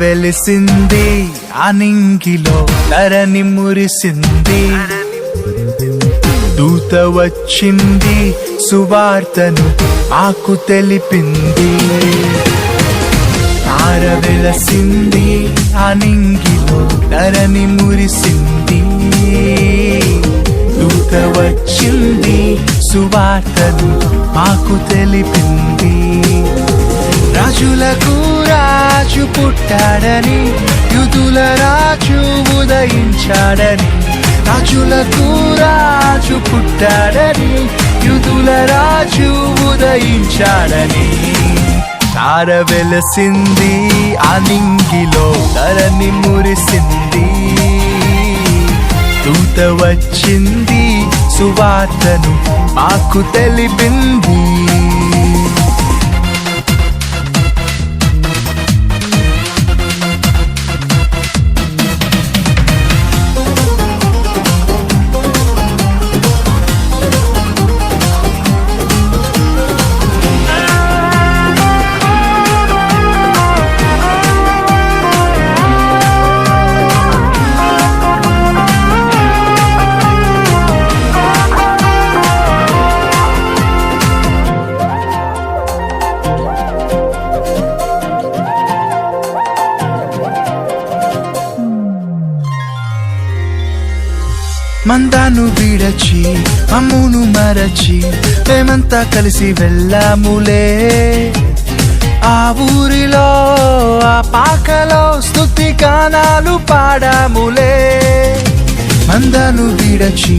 వెలిసింది అనింగిలో ధరణి మురిసింది దూత వచ్చింది సువార్తను మాకు తెలిపింది తార వెలసింది అనింగిలో ధరణి మురిసింది దూత వచ్చింది సువార్తను మాకు తెలిపింది రాజులకు రాజు పుట్టాడని యూదుల రాజు ఉదయించాడని రాజులకు రాజు పుట్టాడని యూదుల రాజు ఉదయించాడని తార వెలసింది అనింగిలో ధరణి మురిసింది దూత వచ్చింది సువార్తను మాకు తెలిపింది మందాను విడచి మమ్మును మరచి మేమంతా కలిసి వెళ్ళాములే ఆ ఊరిలో ఆ పాకలో స్తుతి గానాలు పాడాములే మందాను విడచి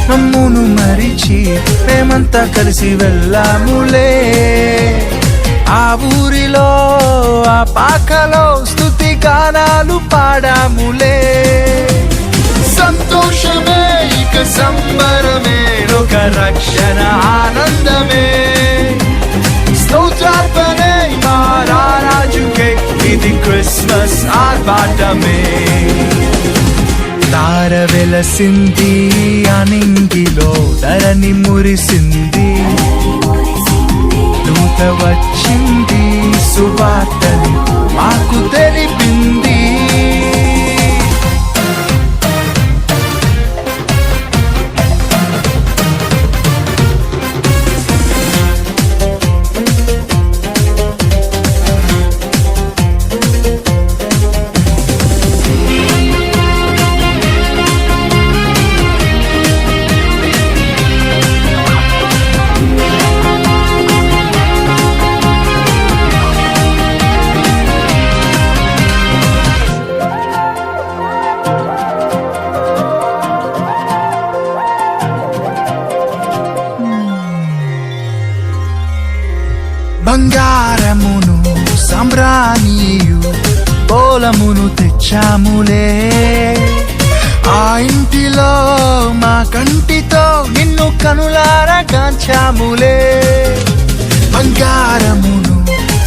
మమ్మును మరిచి మేమంతా కలిసి వెళ్ళాములే ఆ ఊరిలో ఆ పాకలో స్తుతి గానాలు పాడాములే సంతోషమే ఇక సంబరమే లోక రక్షణ ఆనందమే స్తోత్రార్పణే మా రాజుకే ఇది క్రిస్మస్ ఆర్భాటమే తార వెలసింది అనింగిలో ధరణి మురిసింది దూత వచ్చింది సువార్తను మాకు తెలిపింది బంగారమును సాంబ్రాణియు బోలమును తెచ్చాములే ఆ ఇంటిలో మా కంటితో నిన్ను కనులారా కాంచాములే బంగారమును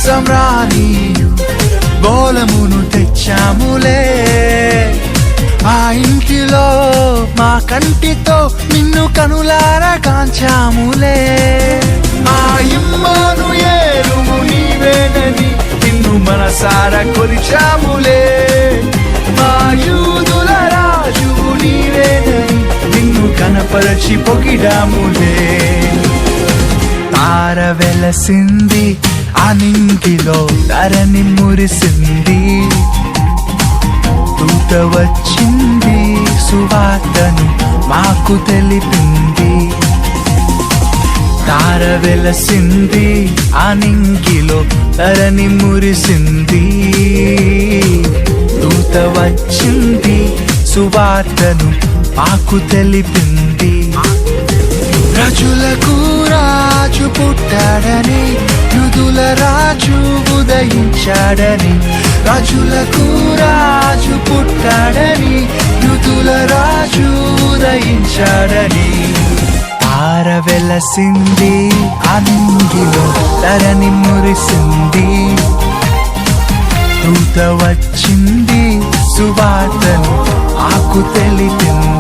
సాంబ్రాణియు బోలమును తెచ్చాములే ఆ ఇంటిలో మా కంటితో నిన్ను కనులారా కాంచాములే మా ఇమ్మానుయేలు నీవేనని నిన్ను మనసారా కొలిచాములే మా యూదుల రాజు నీవేనని నిన్ను కనపరచి పొగిడాములే తార వెలసింది అనింగిలో ధరణి మురిసింది దూత వచ్చింది సువార్తను మాకు తెలిపింది తార వెలసింది అనింగిలో ధరణి మురిసింది దూత వచ్చింది సువార్తను మాకు తెలిపింది రాజులకు రాజు పుట్టాడని యూదుల రాజు ఉదయించాడని రాజులకు రాజు పుట్టాడని యూదుల రాజు ఉదయించాడని తార వెలసింది అనింగిలో ధరణి మురిసింది దూత వచ్చింది సువార్తను మాకు తెలిపింది